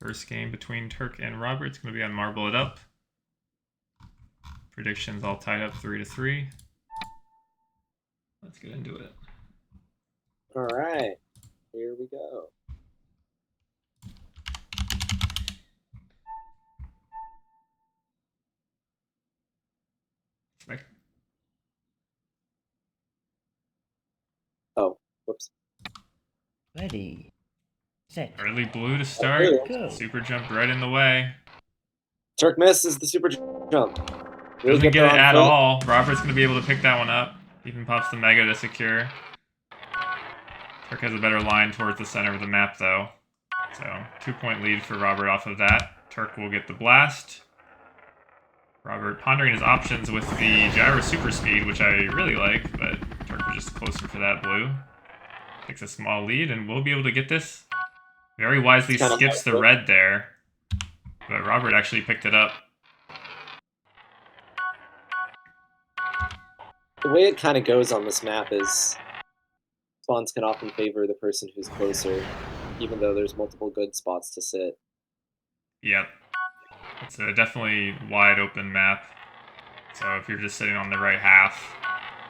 First game between Turk and Robert. It's going to be on Marble It Up. Predictions all tied up 3-3. Let's get into it. All right, here we go. Oh, whoops. Ready. Set. Early blue to start. Go. Super jump right in the way. Turk misses the super jump. Doesn't get it at all. Robert's going to be able to pick that one up. Even pops the mega to secure. Turk has a better line towards the center of the map, though. So, 2-point lead for Robert off of that. Turk will get the blast. Robert pondering his options with the gyro super speed, which I really like, but Turk was just closer for that blue. Takes a small lead, and we'll be able to get this. Very wisely skips the red there, but Robert actually picked it up. The way it kind of goes on this map is spawns can often favor the person who's closer, even though there's multiple good spots to sit. Yep. It's a definitely wide open map, so if you're just sitting on the right half,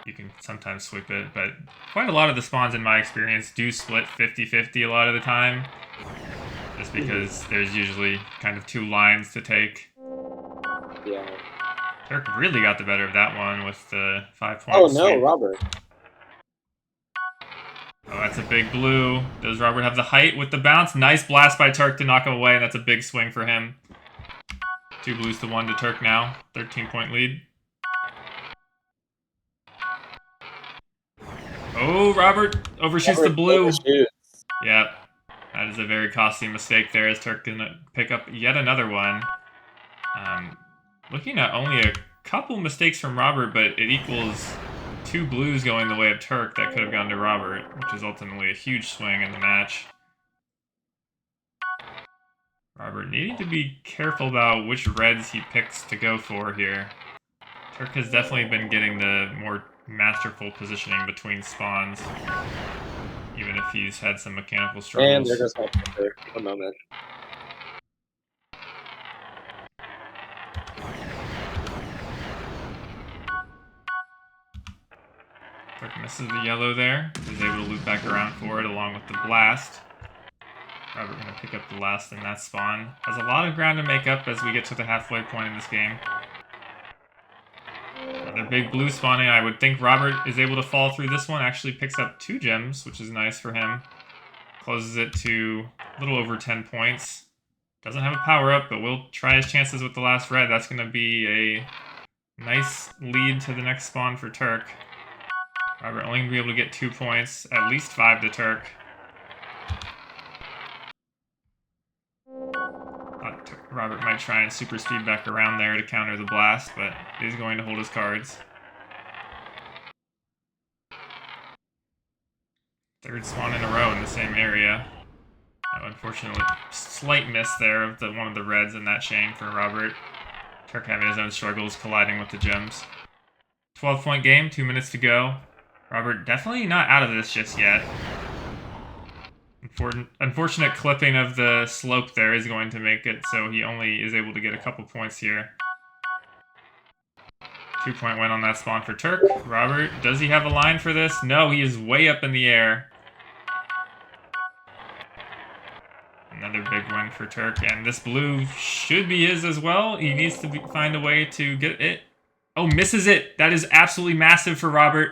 you can sometimes sweep it, but quite a lot of the spawns in my experience do split 50-50 a lot of the time, just because there's usually kind of two lines to take. Yeah. Turk really got the better of that one with the 5-point Oh no, sweep. Robert. Oh, that's a big blue. Does Robert have the height with the bounce? Nice blast by Turk to knock him away, and that's a big swing for him. 2 blues to 1 to Turk now. 13-point lead. Oh, Robert overshoots the blue. Yep. That is a very costly mistake there, as Turk can pick up yet another one. Looking at only a couple mistakes from Robert, but it equals 2 blues going the way of Turk that could have gone to Robert, which is ultimately a huge swing in the match. Robert needing to be careful about which reds he picks to go for here. Turk has definitely been getting the more masterful positioning between spawns, even if he's had some mechanical struggles. And there goes my picture. A moment. Turk misses the yellow there. He's able to loop back around for it along with the blast. Robert going to pick up the last in that spawn. Has a lot of ground to make up as we get to the halfway point in this game. Another big blue spawning. I would think Robert is able to fall through this one. Actually picks up 2 gems, which is nice for him. Closes it to a little over 10 points. Doesn't have a power-up, but will try his chances with the last red. That's going to be a nice lead to the next spawn for Turk. Robert only going to be able to get 2 points, at least 5 to Turk. Robert might try and super speed back around there to counter the blast, but he's going to hold his cards. Third spawn in a row in the same area. Unfortunately, slight miss there of one of the reds in that chain for Robert. Turk having his own struggles, colliding with the gems. 12-point game, 2 minutes to go. Robert definitely not out of this just yet. Unfortunate clipping of the slope there is going to make it so he only is able to get a couple points here. 2-point win on that spawn for Turk. Robert, does he have a line for this? No, he is way up in the air. Another big win for Turk, and this blue should be his as well. He needs to find a way to get it. Oh, misses it. That is absolutely massive for Robert.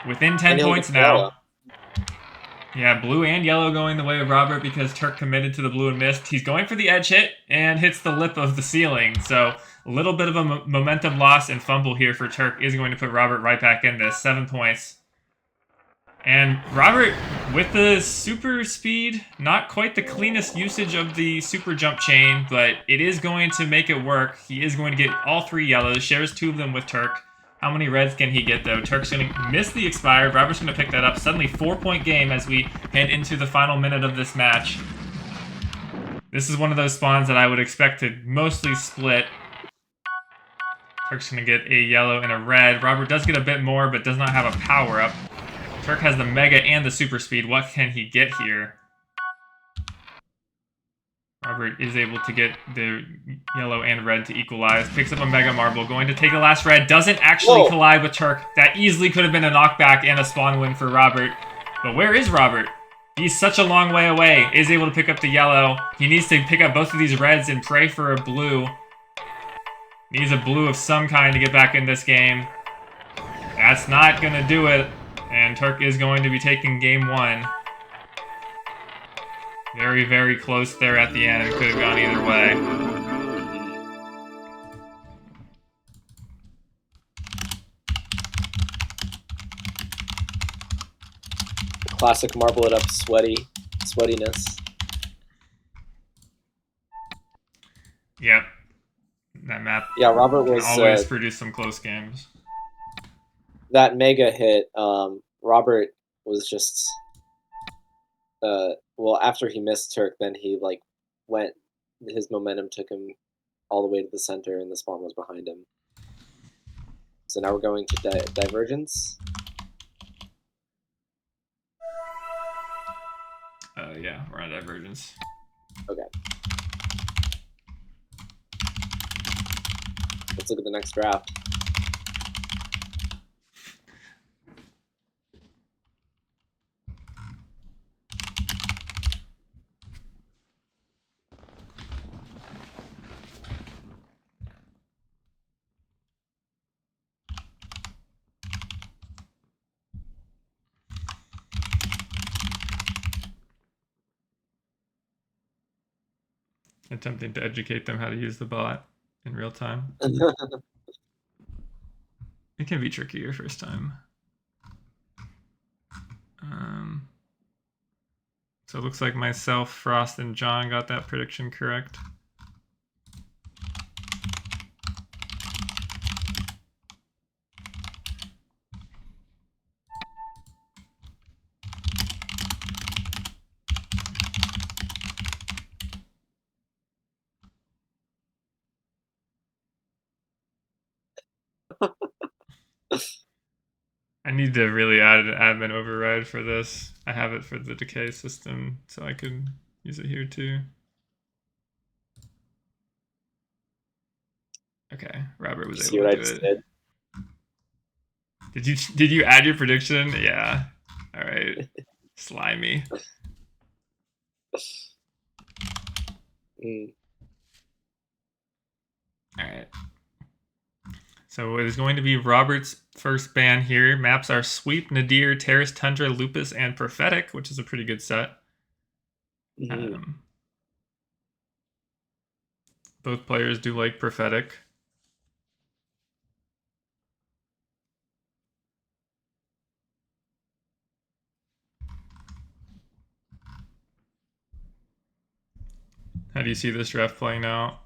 Within 10 points now. Yeah, blue and yellow going the way of Robert because Turk committed to the blue and missed. He's going for the edge hit and hits the lip of the ceiling. So a little bit of a momentum loss and fumble here for Turk is going to put Robert right back in this. 7 points. And Robert, with the super speed, not quite the cleanest usage of the super jump chain, but it is going to make it work. He is going to get all 3 yellows, shares 2 of them with Turk. How many reds can he get, though? Turk's going to miss the expired. Robert's going to pick that up. Suddenly, 4-point game as we head into the final minute of this match. This is one of those spawns that I would expect to mostly split. Turk's going to get a yellow and a red. Robert does get a bit more, but does not have a power-up. Turk has the mega and the super speed. What can he get here? Robert is able to get the yellow and red to equalize. Picks up a Mega Marble. Going to take the last red. Doesn't actually collide with Turk. That easily could have been a knockback and a spawn win for Robert. But where is Robert? He's such a long way away. Is able to pick up the yellow. He needs to pick up both of these reds and pray for a blue. Needs a blue of some kind to get back in this game. That's not going to do it. And Turk is going to be taking game 1. Very, very close there at the end. It could have gone either way. Classic marble it up sweatiness. Yep. That map Robert can was always produce some close games. That mega hit. Robert was just well, after he missed Turk, then he like went. His momentum took him all the way to the center, and the spawn was behind him. So now we're going to divergence. Yeah, we're on divergence. Okay. Let's look at the next draft. Attempting to educate them how to use the bot in real time. It can be tricky your first time. So it looks like myself, Frost, and John got that prediction correct. I need to really add an admin override for this. I have it for the decay system, so I could use it here too. Okay, Robert was able to do it. Did you add your prediction? Yeah. All right. Slimy. All right. So it is going to be Robert's first ban here. Maps are Sweep, Nadir, Terrace, Tundra, Lupus, and Prophetic, which is a pretty good set. Both players do like Prophetic. How do you see this draft playing out?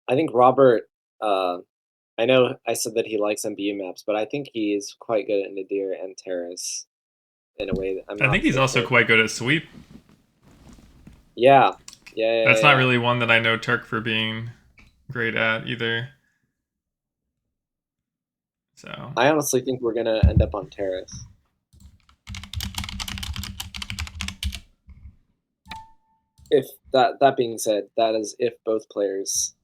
I think Robert, I know I said that he likes MBU maps, but I think he is quite good at Nadir and Terrace in a way that I think he's also quite good at Sweep. Yeah. That's not really one that I know Turk for being great at either. So I honestly think we're gonna end up on Terrace. If that being said, that is if both players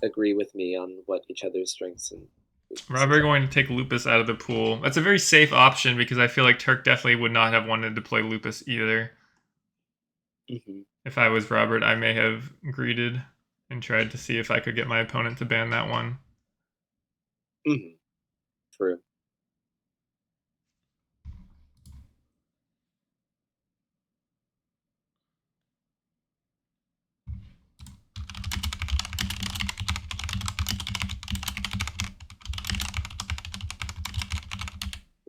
agree with me on what each other's strengths and weaknesses. Robert going to take Lupus out of the pool. That's a very safe option because I feel like Turk definitely would not have wanted to play Lupus either. If I was Robert, I may have greeted and tried to see if I could get my opponent to ban that one. True.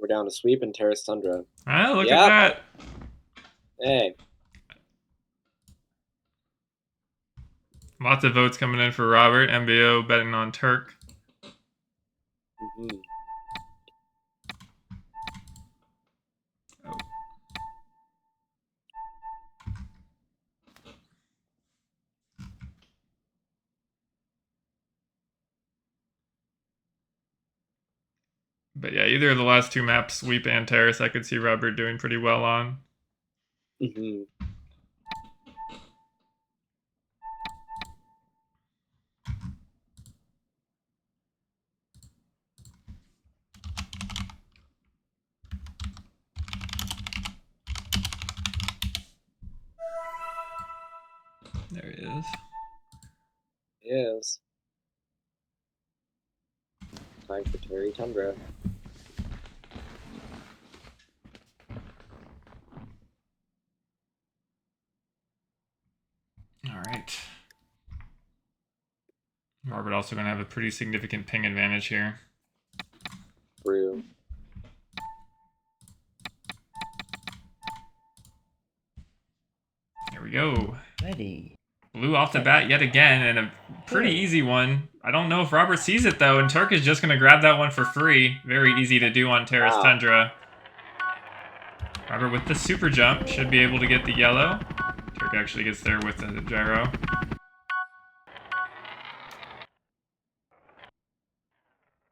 We're down to Sweep and Terrace Tundra. Ah, look at that. Hey. Lots of votes coming in for Robert. MBO betting on Turk. But yeah, either of the last two maps, Sweep and Terrace, I could see Robert doing pretty well on. Mm-hmm. There he is. Yes. Time for Terry Tundra. All right. Robert also going to have a pretty significant ping advantage here. Brew. Here we go. Ready. Blue off the bat yet again, and a pretty easy one. I don't know if Robert sees it, though, and Turk is just going to grab that one for free. Very easy to do on Terrace Wow. Tundra. Robert with the super jump should be able to get the yellow. Turk actually gets there with the gyro.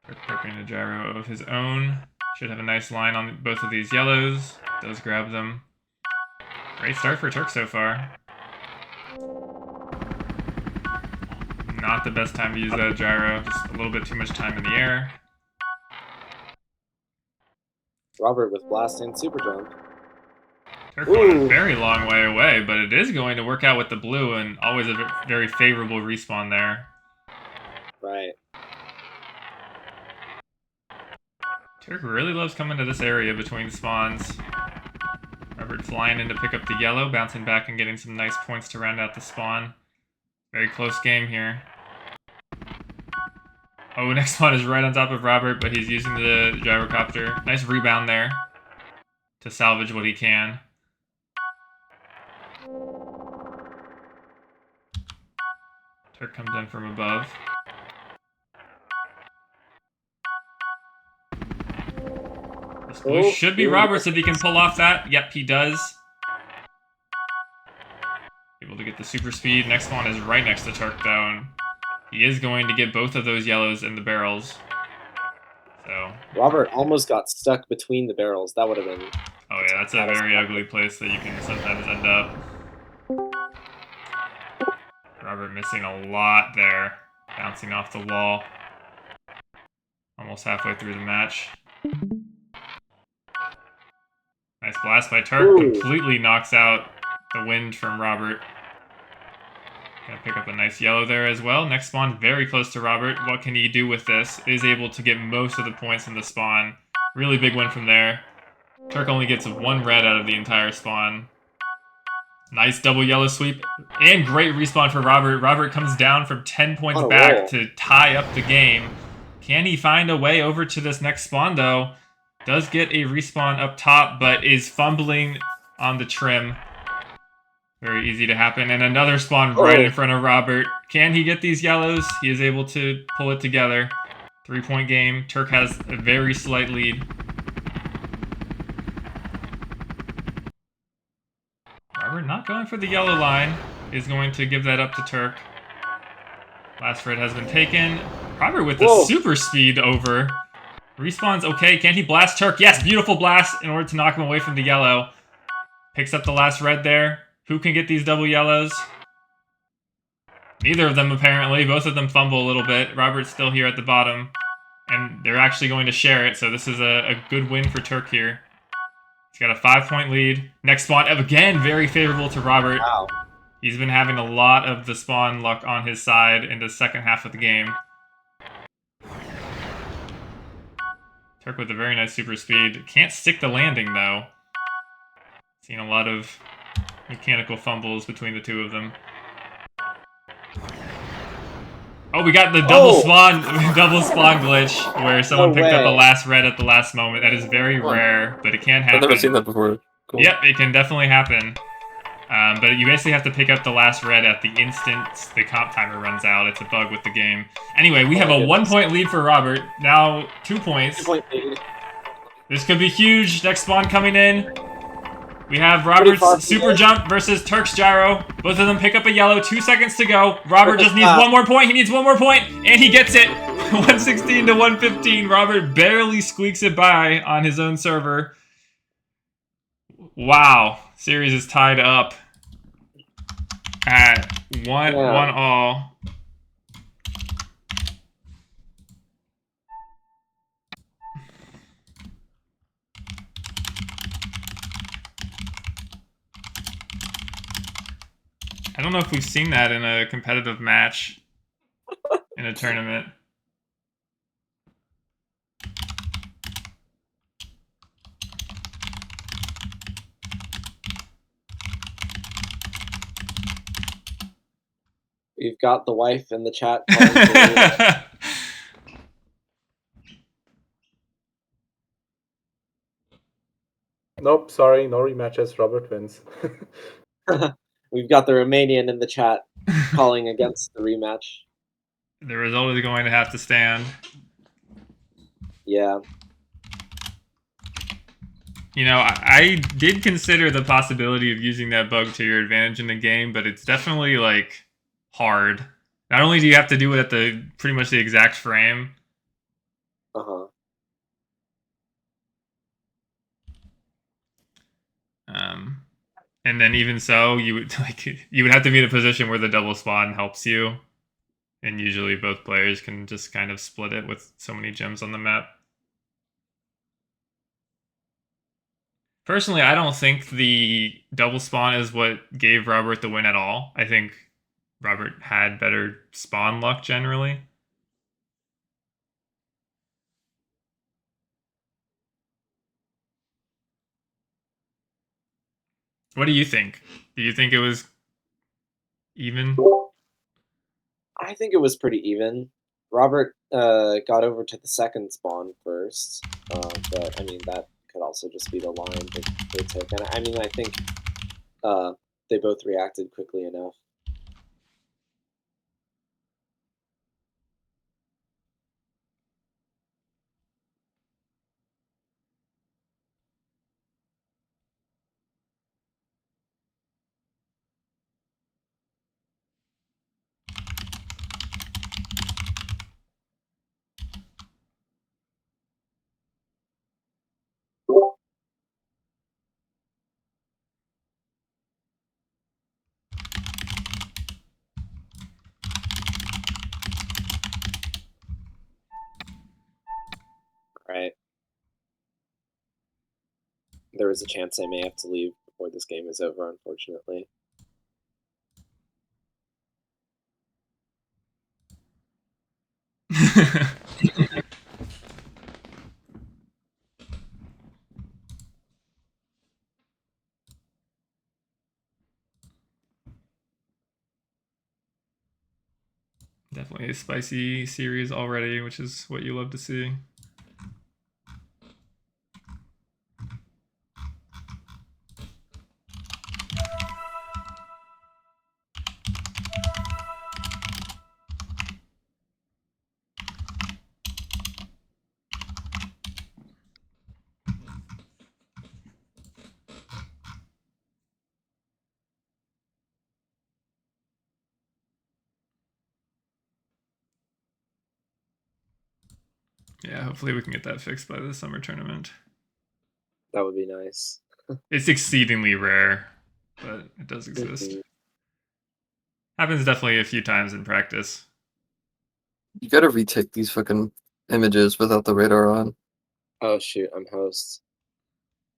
Turk prepping a gyro of his own. Should have a nice line on both of these yellows. Does grab them. Great start for Turk so far. Not the best time to use that gyro. Just a little bit too much time in the air. Robert with blast and super jump. Turk going a Ooh. very long way away, but it is going to work out with the blue, and always a very favorable respawn there. Right. Turk really loves coming to this area between spawns. Robert flying in to pick up the yellow, bouncing back and getting some nice points to round out the spawn. Very close game here. Oh, next spawn is right on top of Robert, but he's using the gyrocopter. Nice rebound there to salvage what he can. Turk comes in from above. This blue should be Robert's if he can pull off that. Yep, he does. Able to get the super speed. Next spawn is right next to Turk, though, and he is going to get both of those yellows in the barrels. So Robert almost got stuck between the barrels. That would have been... oh yeah, that's a very ugly place that you can sometimes end up. Robert missing a lot there. Bouncing off the wall. Almost halfway through the match. Nice blast by Turk. Ooh. Completely knocks out the wind from Robert. Gonna pick up a nice yellow there as well. Next spawn very close to Robert. What can he do with this? Is able to get most of the points in the spawn. Really big win from there. Turk only gets one red out of the entire spawn. Nice double yellow sweep. And great respawn for Robert. Robert comes down from 10 points back to tie up the game. Can he find a way over to this next spawn, though? Does get a respawn up top, but is fumbling on the trim. Very easy to happen. And another spawn right in front of Robert. Can he get these yellows? He is able to pull it together. 3-point game. Turk has a very slight lead. Robert not going for the yellow line. Is going to give that up to Turk. Last red has been taken. Robert with the super speed over. Respawn's okay. Can he blast Turk? Yes, beautiful blast in order to knock him away from the yellow. Picks up the last red there. Who can get these double yellows? Neither of them, apparently. Both of them fumble a little bit. Robert's still here at the bottom. And they're actually going to share it, so this is a good win for Turk here. He's got a 5-point lead. Next spawn, again, very favorable to Robert. Wow. He's been having a lot of the spawn luck on his side in the second half of the game. Turk with a very nice super speed. Can't stick the landing, though. Seen a lot of mechanical fumbles between the two of them. Oh, we got the double spawn glitch where someone picked up the last red at the last moment. That is very rare, but it can happen. I've never seen that before. Cool. Yep, it can definitely happen. But you basically have to pick up the last red at the instant the comp timer runs out. It's a bug with the game. Anyway, we have a 1-point lead for Robert. Now 2 points. 2-point lead. This could be huge. Next spawn coming in. We have Robert's super jump versus Turk's gyro. Both of them pick up a yellow. 2 seconds to go. Robert just needs one more point. He needs one more point, and he gets it. 116 to 115. Robert barely squeaks it by on his own server. Wow. Series is tied up at one all. I don't know if we've seen that in a competitive match in a tournament. We've got the wife in the chat. Nope, sorry, no rematches. Robert wins. We've got the Romanian in the chat calling against the rematch. The result is going to have to stand. Yeah. You know, I did consider the possibility of using that bug to your advantage in the game, but it's definitely, like, hard. Not only do you have to do it at the pretty much the exact frame. Uh-huh. And then even so, you would have to be in a position where the double spawn helps you. And usually both players can just kind of split it with so many gems on the map. Personally, I don't think the double spawn is what gave Robert the win at all. I think Robert had better spawn luck generally. What do you think? Do you think it was even? I think it was pretty even. Robert got over to the second spawn first, but I mean that could also just be the line that they took. And I mean I think they both reacted quickly enough. Right. There is a chance I may have to leave before this game is over, unfortunately. Definitely a spicy series already, which is what you love to see. Yeah, hopefully we can get that fixed by the summer tournament. That would be nice. It's exceedingly rare, but it does exist. Happens definitely a few times in practice. You gotta retake these fucking images without the radar on. Oh shoot, I'm host.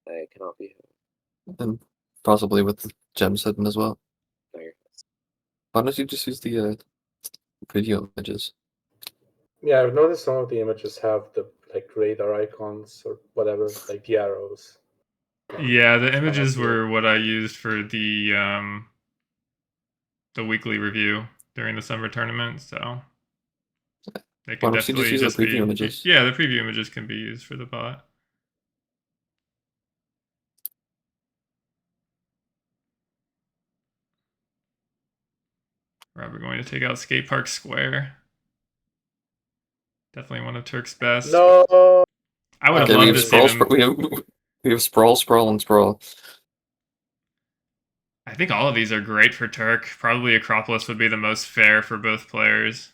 I cannot be host. And possibly with the gems hidden as well. No, you're host. Why don't you just use the video images? Yeah, I've noticed some of the images have the like radar icons or whatever, like the arrows. Yeah, the images were what I used for the weekly review during the summer tournament, so they can Why don't you definitely just use the preview images? Yeah, the preview images can be used for the bot. Robert going to take out Skate Park Square. Definitely one of Turk's best. No. I would have Okay, loved to see them. we have sprawl, sprawl, and sprawl. I think all of these are great for Turk. Probably Acropolis would be the most fair for both players.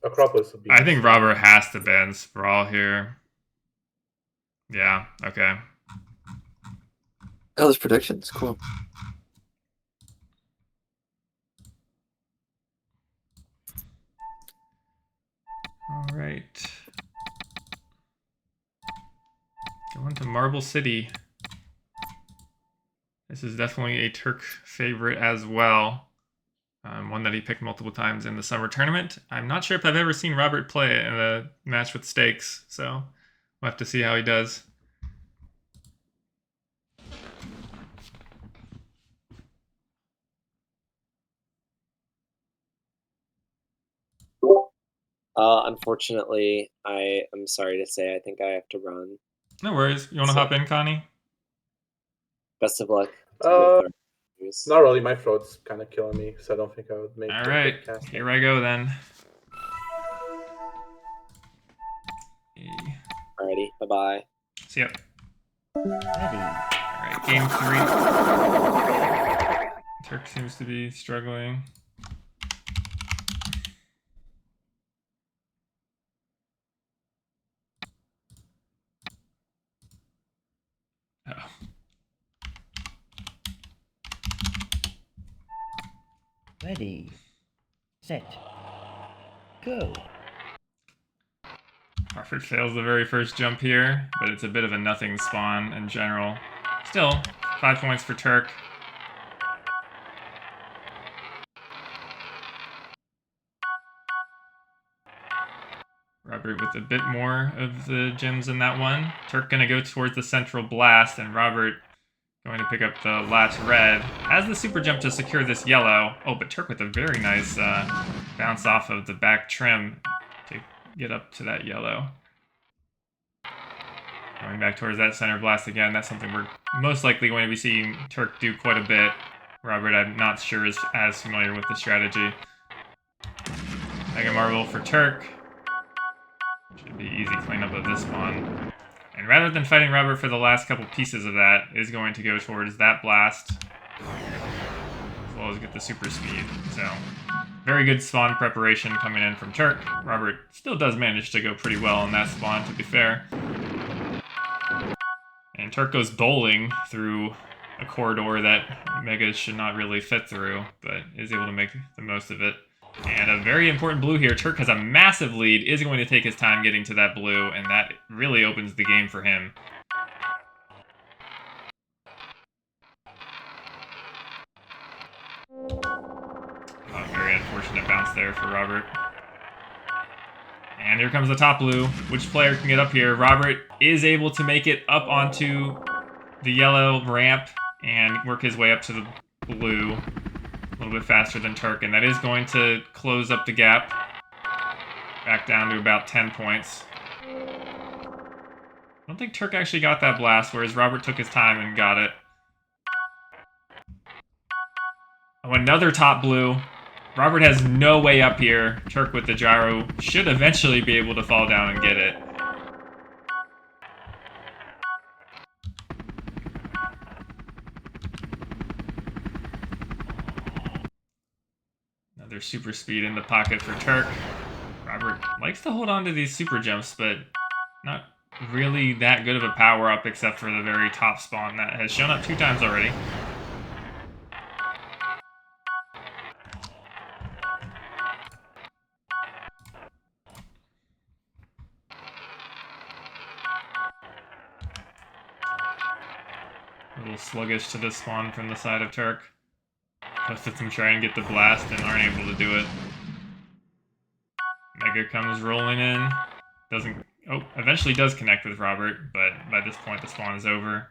Acropolis would be. I think Robert has to ban Sprawl here. Yeah, okay. Oh, there's predictions. Cool. All right. Going to Marble City. This is definitely a Turk favorite as well. One that he picked multiple times in the summer tournament. I'm not sure if I've ever seen Robert play in a match with stakes, so we'll have to see how he does. Unfortunately, I'm sorry to say, I think I have to run. No worries. You want to hop in, Connie? Best of luck. Not really. My throat's kind of killing me, so I don't think I would make. All right, here I go then. Alrighty, bye-bye. See ya. Ready. All right, game 3. Turk seems to be struggling. Oh. Ready. Set. Go. Crawford fails the very first jump here, but it's a bit of a nothing spawn in general. Still, 5 points for Turk. Robert with a bit more of the gems in that one. Turk gonna go towards the central blast, and Robert going to pick up the last red. Has the super jump to secure this yellow. Oh, but Turk with a very nice bounce off of the back trim to get up to that yellow. Going back towards that center blast again. That's something we're most likely going to be seeing Turk do quite a bit. Robert, I'm not sure, is as familiar with the strategy. Mega Marvel for Turk. Should be easy cleanup of this spawn. And rather than fighting Robert for the last couple pieces of that, is going to go towards that blast. As well as get the super speed. So, very good spawn preparation coming in from Turk. Robert still does manage to go pretty well in that spawn, to be fair. And Turk goes bowling through a corridor that Megas should not really fit through, but is able to make the most of it. And a very important blue here. Turk has a massive lead, is going to take his time getting to that blue, and that really opens the game for him. Oh, very unfortunate bounce there for Robert. And here comes the top blue. Which player can get up here? Robert is able to make it up onto the yellow ramp and work his way up to the blue. A little bit faster than Turk, and that is going to close up the gap back down to about 10 points. I don't think Turk actually got that blast, whereas Robert took his time and got it. Oh, another top blue. Robert has no way up here. Turk with the gyro should eventually be able to fall down and get it. Another super speed in the pocket for Turk. Robert likes to hold on to these super jumps, but not really that good of a power-up except for the very top spawn that has shown up 2 times already. A little sluggish to this spawn from the side of Turk. Both of them try and get the blast and aren't able to do it. Mega comes rolling in. Eventually does connect with Robert, but by this point the spawn is over.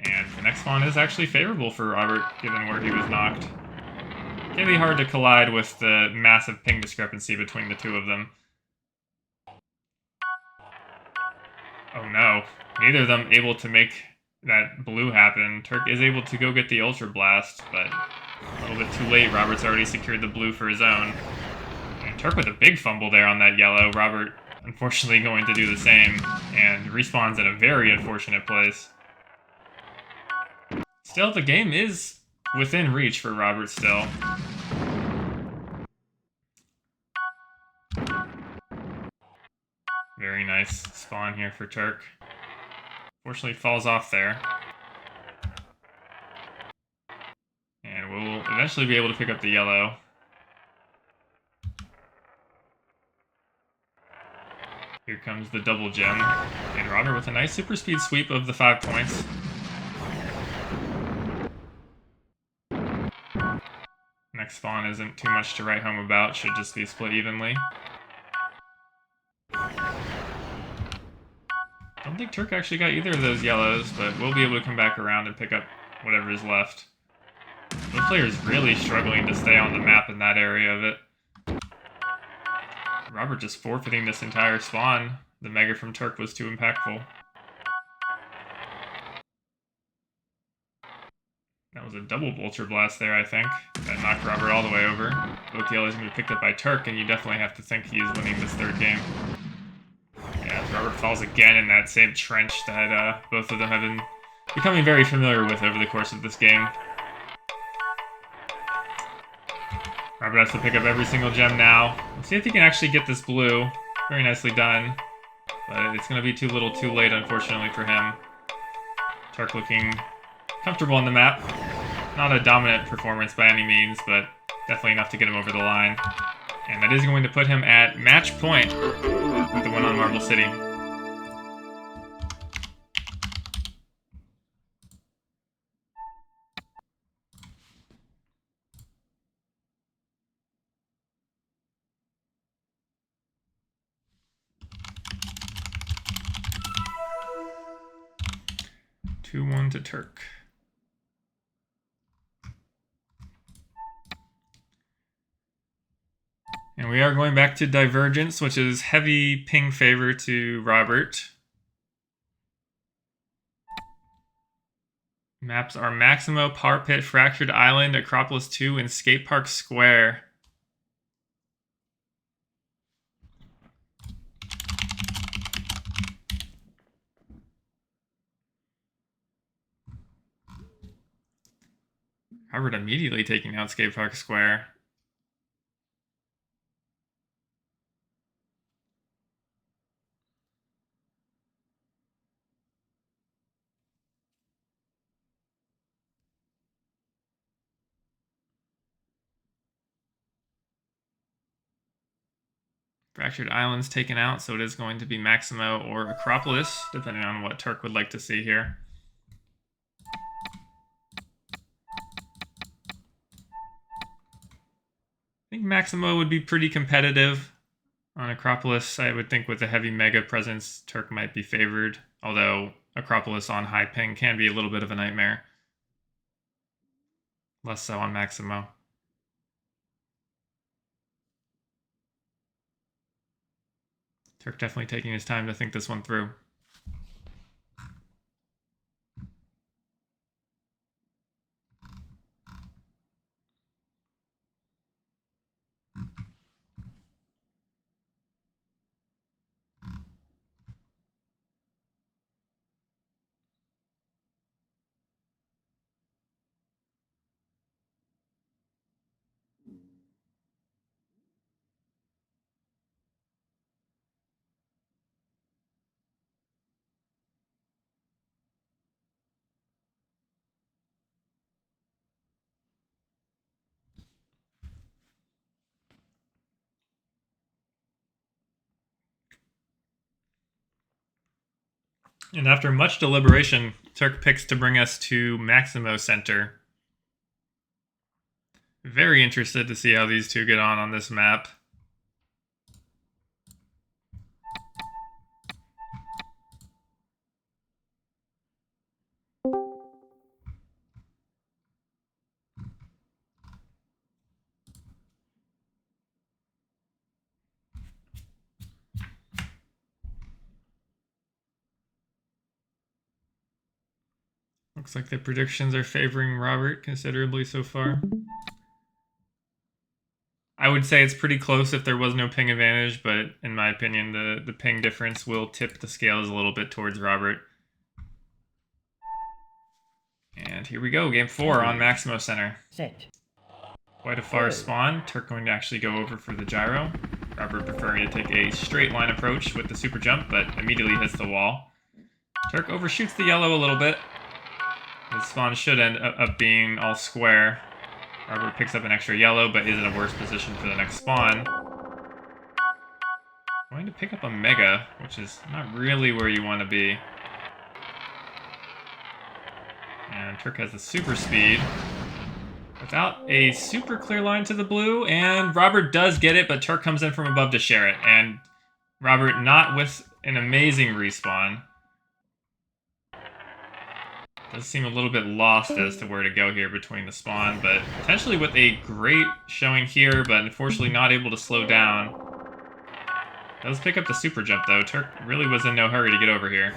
And the next spawn is actually favorable for Robert, given where he was knocked. It can be hard to collide with the massive ping discrepancy between the two of them. Oh no, neither of them able to make that blue happen. Turk is able to go get the Ultra Blast, but a little bit too late. Robert's already secured the blue for his own. And Turk with a big fumble there on that yellow. Robert, unfortunately, going to do the same, and respawns in a very unfortunate place. Still, the game is within reach for Robert still. nice spawn here for Turk. Fortunately, falls off there. And we'll eventually be able to pick up the yellow. Here comes the double gem. And Robert with a nice super speed sweep of the 5 points. Next spawn isn't too much to write home about, should just be split evenly. Don't think Turk actually got either of those yellows, but we'll be able to come back around and pick up whatever is left. The player's really struggling to stay on the map in that area of it. Robert just forfeiting this entire spawn. The mega from Turk was too impactful. That was a double Vulture Blast there, I think. That knocked Robert all the way over. Both yellows going to be picked up by Turk, and you definitely have to think he is winning this third game. Yeah, Robert falls again in that same trench that both of them have been becoming very familiar with over the course of this game. Robert has to pick up every single gem now. Let's see if he can actually get this blue. Very nicely done. But it's going to be too little too late, unfortunately, for him. Turk looking comfortable on the map. Not a dominant performance by any means, but definitely enough to get him over the line. And that is going to put him at match point with the win on Marble City. Two 2-1 to Turk. And we are going back to Divergence, which is heavy ping favor to Robert. Maps are Maximo, Par Pit, Fractured Island, Acropolis 2, and Skate Park Square. Robert immediately taking out Skate Park Square. Fractured Island's taken out, so it is going to be Maximo or Acropolis, depending on what Turk would like to see here. I think Maximo would be pretty competitive. On Acropolis, I would think with a heavy mega presence, Turk might be favored, although Acropolis on high ping can be a little bit of a nightmare. Less so on Maximo. Turk definitely taking his time to think this one through. And after much deliberation, Turk picks to bring us to Maximo Center. Very interested to see how these two get on this map. Looks like the predictions are favoring Robert considerably so far. I would say it's pretty close if there was no ping advantage, but in my opinion, the ping difference will tip the scales a little bit towards Robert. And here we go, game 4 on Maximo Center. Set. Quite a far spawn. Turk going to actually go over for the gyro. Robert preferring to take a straight line approach with the super jump, but immediately hits the wall. Turk overshoots the yellow a little bit. The spawn should end up being all square. Robert picks up an extra yellow, but is in a worse position for the next spawn. Going to pick up a mega, which is not really where you want to be. And Turk has the super speed. Without a super clear line to the blue, and Robert does get it, but Turk comes in from above to share it. And Robert not with an amazing respawn. Does seem a little bit lost as to where to go here between the spawn, but potentially with a great showing here, but unfortunately not able to slow down. Does pick up the super jump though. Turk really was in no hurry to get over here.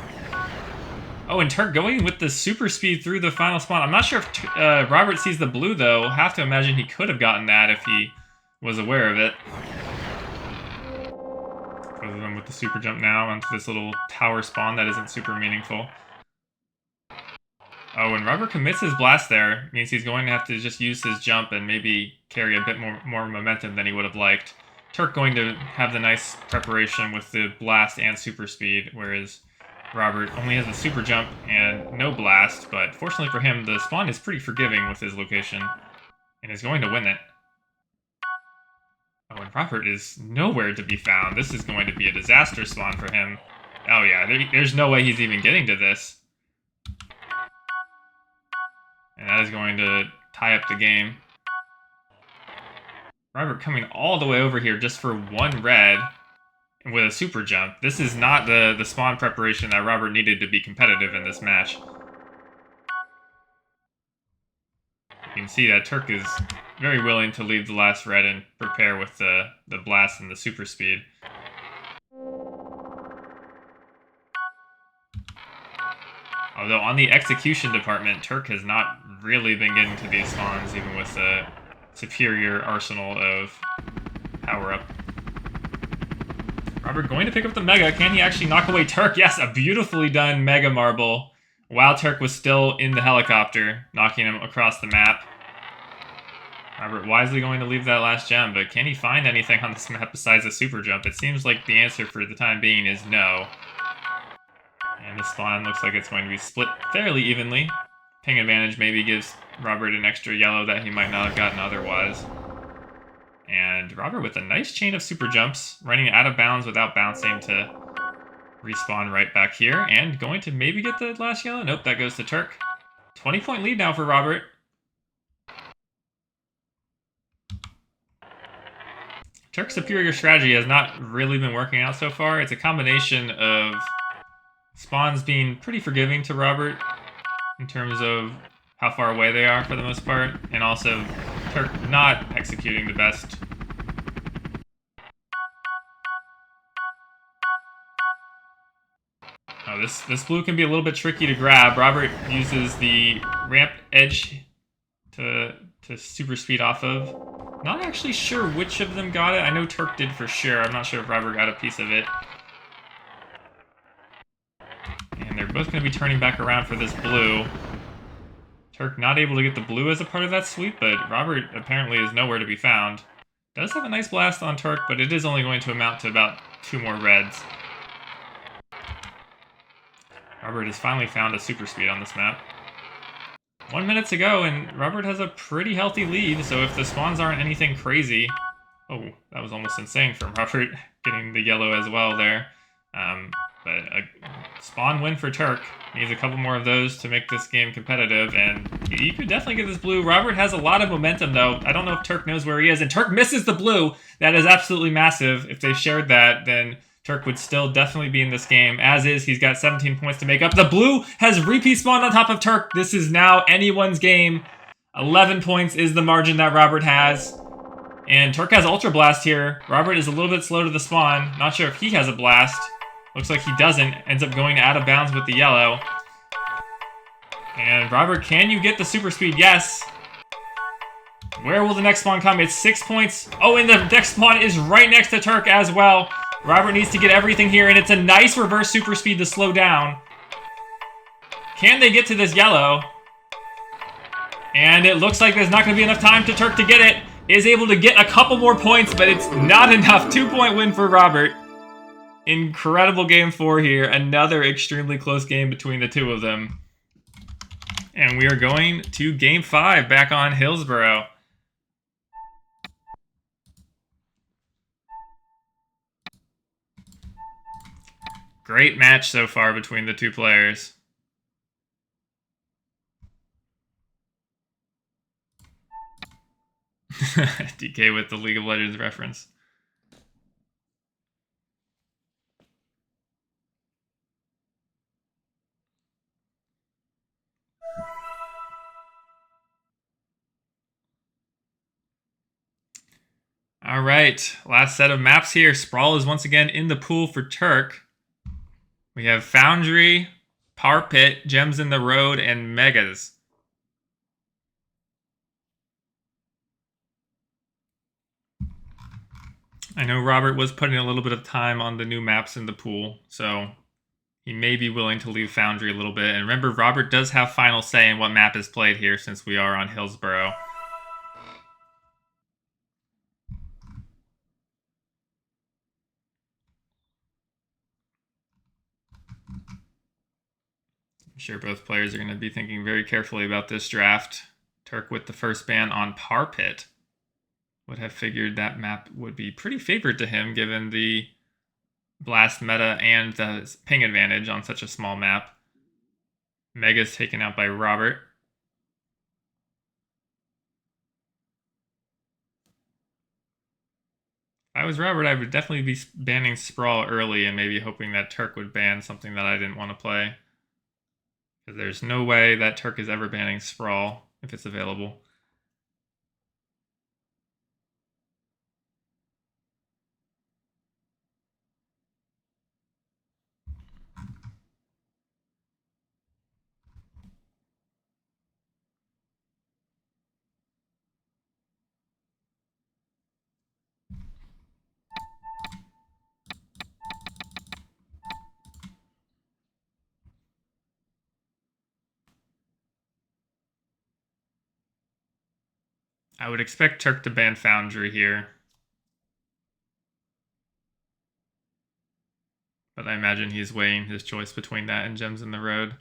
Oh, and Turk going with the super speed through the final spawn. I'm not sure if Robert sees the blue though. Have to imagine he could have gotten that if he was aware of it. Goes in with the super jump now onto this little tower spawn that isn't super meaningful. Oh, and Robert commits his blast there. It means he's going to have to just use his jump and maybe carry a bit more momentum than he would have liked. Turk going to have the nice preparation with the blast and super speed, whereas Robert only has a super jump and no blast, but fortunately for him, the spawn is pretty forgiving with his location, and is going to win it. Oh, and Robert is nowhere to be found. This is going to be a disaster spawn for him. Oh yeah, there's no way he's even getting to this. And that is going to tie up the game. Robert coming all the way over here just for one red with a super jump. This is not the spawn preparation that Robert needed to be competitive in this match. You can see that Turk is very willing to leave the last red and prepare with the blast and the super speed. Although on the execution department, Turk has not really been getting to these spawns, even with a superior arsenal of power-up. Robert going to pick up the mega. Can he actually knock away Turk? Yes, a beautifully done mega marble, while Turk was still in the helicopter, knocking him across the map. Robert wisely going to leave that last gem, but can he find anything on this map besides a super jump? It seems like the answer for the time being is no. And the spawn looks like it's going to be split fairly evenly. Ping advantage maybe gives Robert an extra yellow that he might not have gotten otherwise. And Robert with a nice chain of super jumps, running out of bounds without bouncing to respawn right back here. And going to maybe get the last yellow? Nope, that goes to Turk. 20-point lead now for Robert. Turk's superior strategy has not really been working out so far. It's a combination of spawns being pretty forgiving to Robert in terms of how far away they are for the most part, and also Turk not executing the best. Oh, this blue can be a little bit tricky to grab. Robert uses the ramp edge to super speed off of. Not actually sure which of them got it. I know Turk did for sure. I'm not sure if Robert got a piece of it. And they're both going to be turning back around for this blue. Turk not able to get the blue as a part of that sweep, but Robert apparently is nowhere to be found. Does have a nice blast on Turk, but it is only going to amount to about 2 more reds. Robert has finally found a super speed on this map. 1 minute to go, and Robert has a pretty healthy lead, so if the spawns aren't anything crazy... Oh, that was almost insane from Robert getting the yellow as well there. But a spawn win for Turk. Needs a couple more of those to make this game competitive, and you could definitely get this blue. Robert has a lot of momentum, though. I don't know if Turk knows where he is, and Turk misses the blue. That is absolutely massive. If they shared that, then Turk would still definitely be in this game. As is, he's got 17 points to make up. The blue has repeat spawned on top of Turk. This is now anyone's game. 11 points is the margin that Robert has. And Turk has Ultra Blast here. Robert is a little bit slow to the spawn. Not sure if he has a blast. Looks like he doesn't. Ends up going out of bounds with the yellow. And Robert, can you get the super speed? Yes. Where will the next spawn come? It's 6 points. Oh, and the next spawn is right next to Turk as well. Robert needs to get everything here, and it's a nice reverse super speed to slow down. Can they get to this yellow? And it looks like there's not going to be enough time to Turk to get it. is able to get a couple more points, but it's not enough. 2-point win for Robert. Incredible game 4 here. Another extremely close game between the two of them. And we are going to game 5 back on Hillsborough. Great match so far between the two players. DK with the League of Legends reference. All right, last set of maps here. Sprawl is once again in the pool for Turk. We have Foundry, Par Pit, Gems in the Road, and Megas. I know Robert was putting a little bit of time on the new maps in the pool, so he may be willing to leave Foundry a little bit. And remember, Robert does have final say in what map is played here since we are on Hillsborough. I'm sure both players are going to be thinking very carefully about this draft. Turk with the first ban on Par Pit. Would have figured that map would be pretty favored to him given the blast meta and the ping advantage on such a small map. Mega's taken out by Robert. If I was Robert, I would definitely be banning Sprawl early and maybe hoping that Turk would ban something that I didn't want to play. Because there's no way that Turk is ever banning Sprawl if it's available. I would expect Turk to ban Foundry here. But I imagine he's weighing his choice between that and Gems in the Road.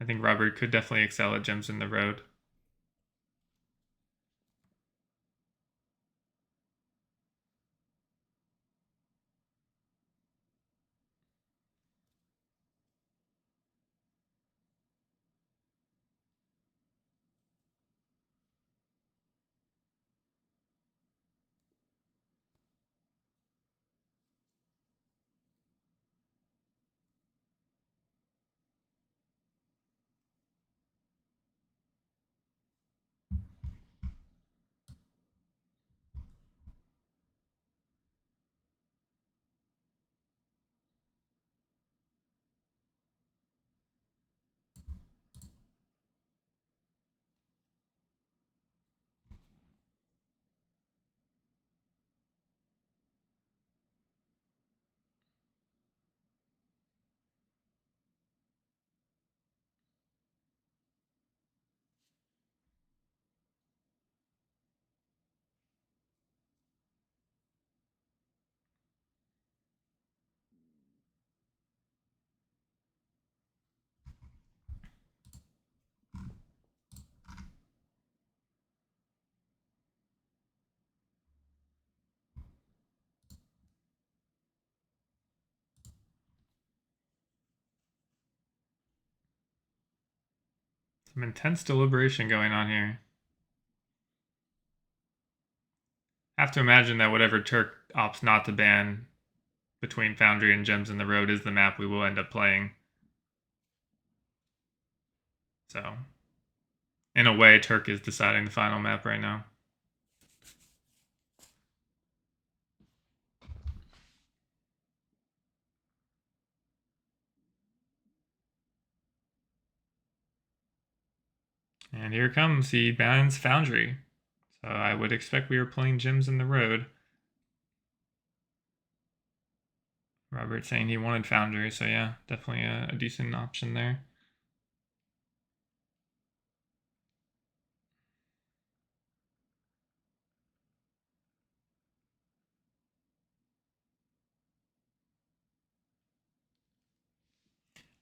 I think Robert could definitely excel at Gems in the Road. Some intense deliberation going on here. I have to imagine that whatever Turk opts not to ban between Foundry and Gems in the Road is the map we will end up playing. So, in a way, Turk is deciding the final map right now. And here comes, he bans Foundry. So I would expect we were playing Gems in the Road. Robert saying he wanted Foundry, so yeah, definitely a decent option there.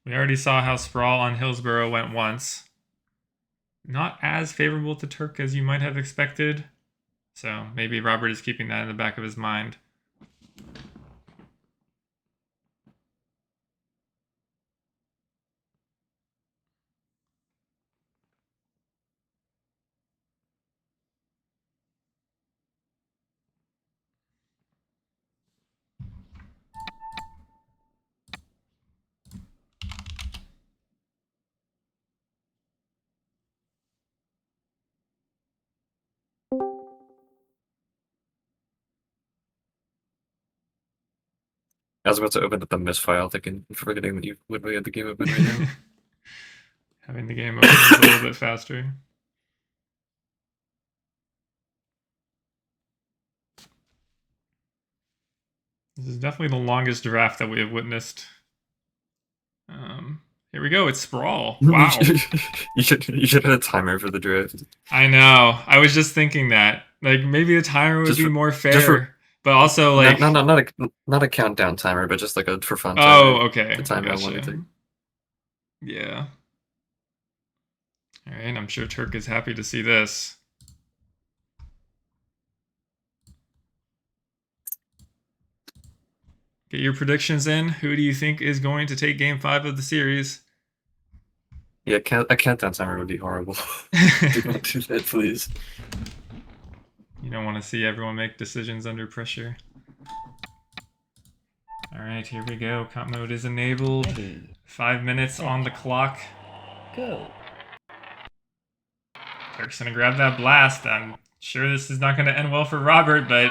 We already saw how Sprawl on Hillsborough went once. Not as favorable to Turk as you might have expected. So maybe Robert is keeping that in the back of his mind. I was about to open up the miss file, thinking, forgetting that you literally had the game open right now. Having the game open is a little bit faster. This is definitely the longest draft that we have witnessed. Here we go. It's Sprawl. Wow. you should have had a timer for the draft. I know. I was just thinking that. Like, maybe the timer would be more fair. But also, like... Not a countdown timer, but just like a for fun timer. Oh, okay. The timer Gotcha. I wanted to. Yeah. Alright, I'm sure Turk is happy to see this. Get your predictions in. Who do you think is going to take Game 5 of the series? Yeah, a countdown timer would be horrible. Do not do that, please. You don't want to see everyone make decisions under pressure. Alright, here we go. Comp mode is enabled. Ready. 5 minutes on the clock. Go. Turk's gonna grab that blast. I'm sure this is not gonna end well for Robert, but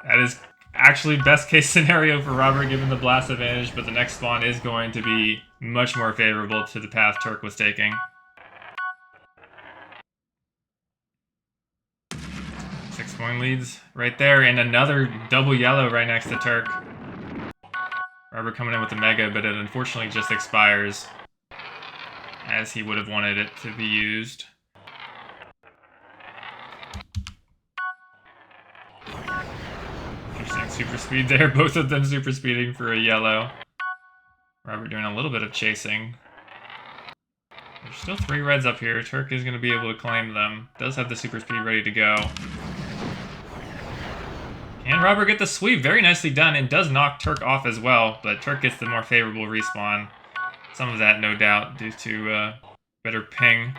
that is actually best case scenario for Robert given the blast advantage, but the next spawn is going to be much more favorable to the path Turk was taking. Six-point leads right there, and another double yellow right next to Turk. Robert coming in with the mega, but it unfortunately just expires as he would have wanted it to be used. Interesting super speed there, both of them super speeding for a yellow. Robert doing a little bit of chasing. There's still 3 reds up here. Turk is going to be able to claim them. Does have the super speed ready to go. Can Robert get the sweep? Very nicely done, and does knock Turk off as well, but Turk gets the more favorable respawn. Some of that, no doubt, due to better ping.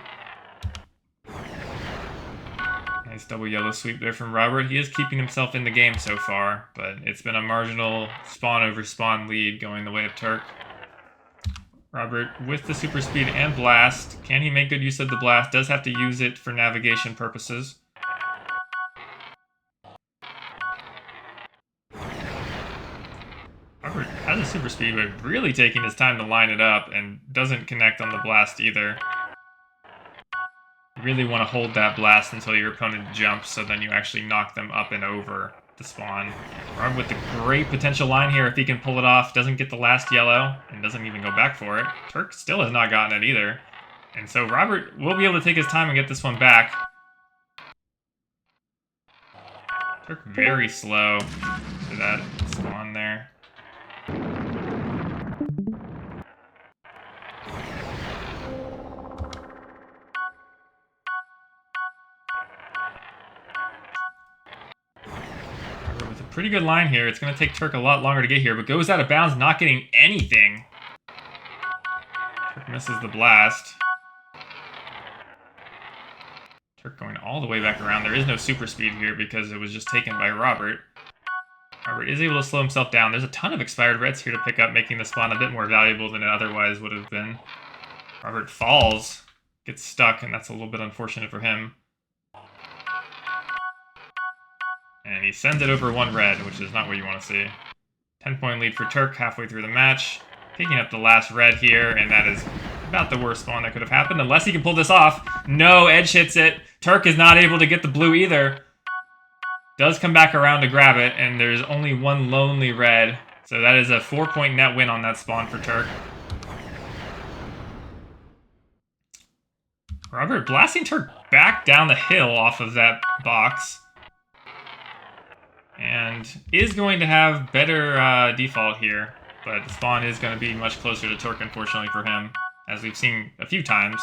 Nice double yellow sweep there from Robert. He is keeping himself in the game so far, but it's been a marginal spawn over spawn lead going the way of Turk. Robert with the super speed and blast. Can he make good use of the blast? Does have to use it for navigation purposes. Robert has a super speed, but really taking his time to line it up and doesn't connect on the blast either. You really want to hold that blast until your opponent jumps, so then you actually knock them up and over the spawn. Robert with the great potential line here if he can pull it off. Doesn't get the last yellow and doesn't even go back for it. Turk still has not gotten it either. And so Robert will be able to take his time and get this one back. Turk very slow to that spawn there. With a pretty good line here. It's going to take Turk a lot longer to get here, but goes out of bounds, not getting anything. Turk misses the blast. Turk going all the way back around. There is no super speed here because it was just taken by Robert. Robert is able to slow himself down. There's a ton of expired reds here to pick up, making the spawn a bit more valuable than it otherwise would have been. Robert falls, gets stuck, and that's a little bit unfortunate for him. And he sends it over 1 red, which is not what you want to see. 10-point lead for Turk halfway through the match. Picking up the last red here, and that is about the worst spawn that could have happened, unless he can pull this off. No, edge hits it. Turk is not able to get the blue either. Does come back around to grab it, and there's only 1 lonely red. So that is a 4-point net win on that spawn for Turk. Robert blasting Turk back down the hill off of that box. And is going to have better default here. but the spawn is going to be much closer to Turk, unfortunately for him, as we've seen a few times.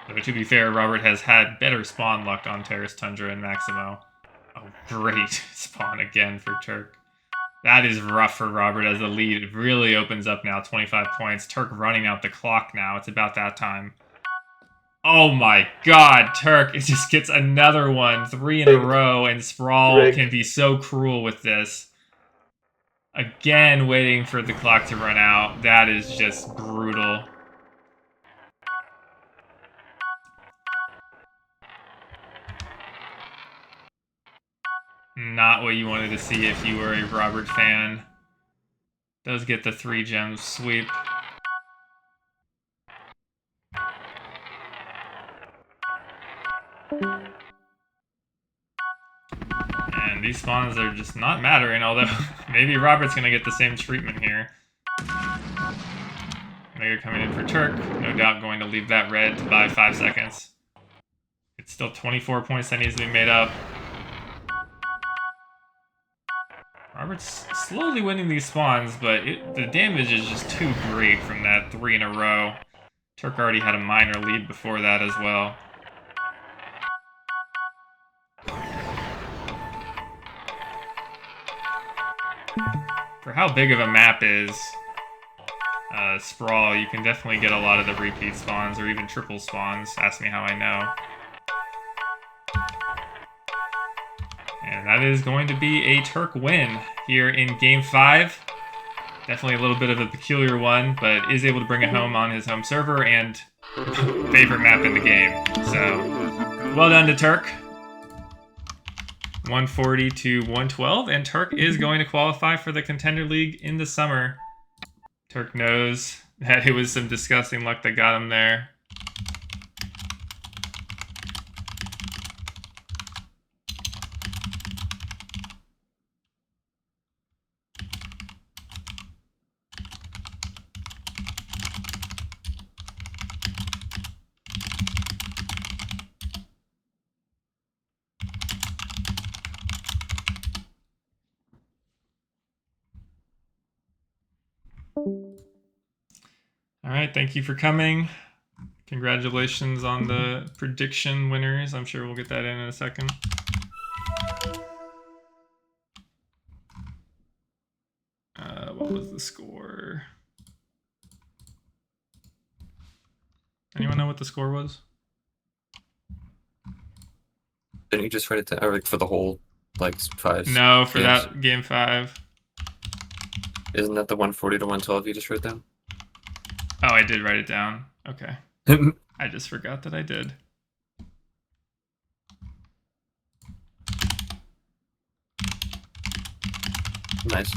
Though, to be fair, Robert has had better spawn luck on Terrace Tundra and Maximo. Oh, great spawn again for Turk. That is rough for Robert as the lead really opens up now, 25 points. Turk running out the clock now. It's about that time. Oh my god, Turk, it just gets another one, 3 in a row, and Sprawl can be so cruel with this. Again, waiting for the clock to run out. That is just brutal. Not what you wanted to see if you were a Robert fan. Does get the 3 gems sweep. And these spawns are just not mattering, although maybe Robert's going to get the same treatment here. Mega coming in for Turk. No doubt going to leave that red to buy 5 seconds. It's still 24 points that needs to be made up. Robert's slowly winning these spawns, but the damage is just too great from that 3 in a row. Turk already had a minor lead before that as well. For how big of a map is Sprawl, you can definitely get a lot of the repeat spawns or even triple spawns. Ask me how I know. And that is going to be a Turk win here in Game 5. Definitely a little bit of a peculiar one, but is able to bring it home on his home server and favorite map in the game. So, well done to Turk. 140 to 112, and Turk is going to qualify for the Contender League in the summer. Turk knows that it was some disgusting luck that got him there. All right, thank you for coming. Congratulations on the prediction winners. I'm sure we'll get that in a second. What was the score? Anyone know what the score was? Didn't you just write it down, or like for the whole, like 5? No, for games? that Game 5. Isn't that the 140 to 112 you just wrote down? Oh, I did write it down. Okay. I just forgot that I did. Nice.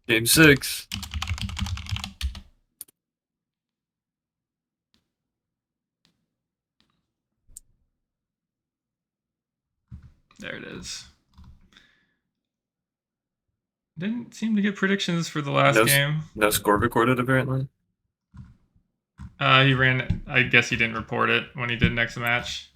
Game 6. There it is. Didn't seem to get predictions for the last game. No score recorded, apparently. He ran. I guess he didn't report it when he did next match.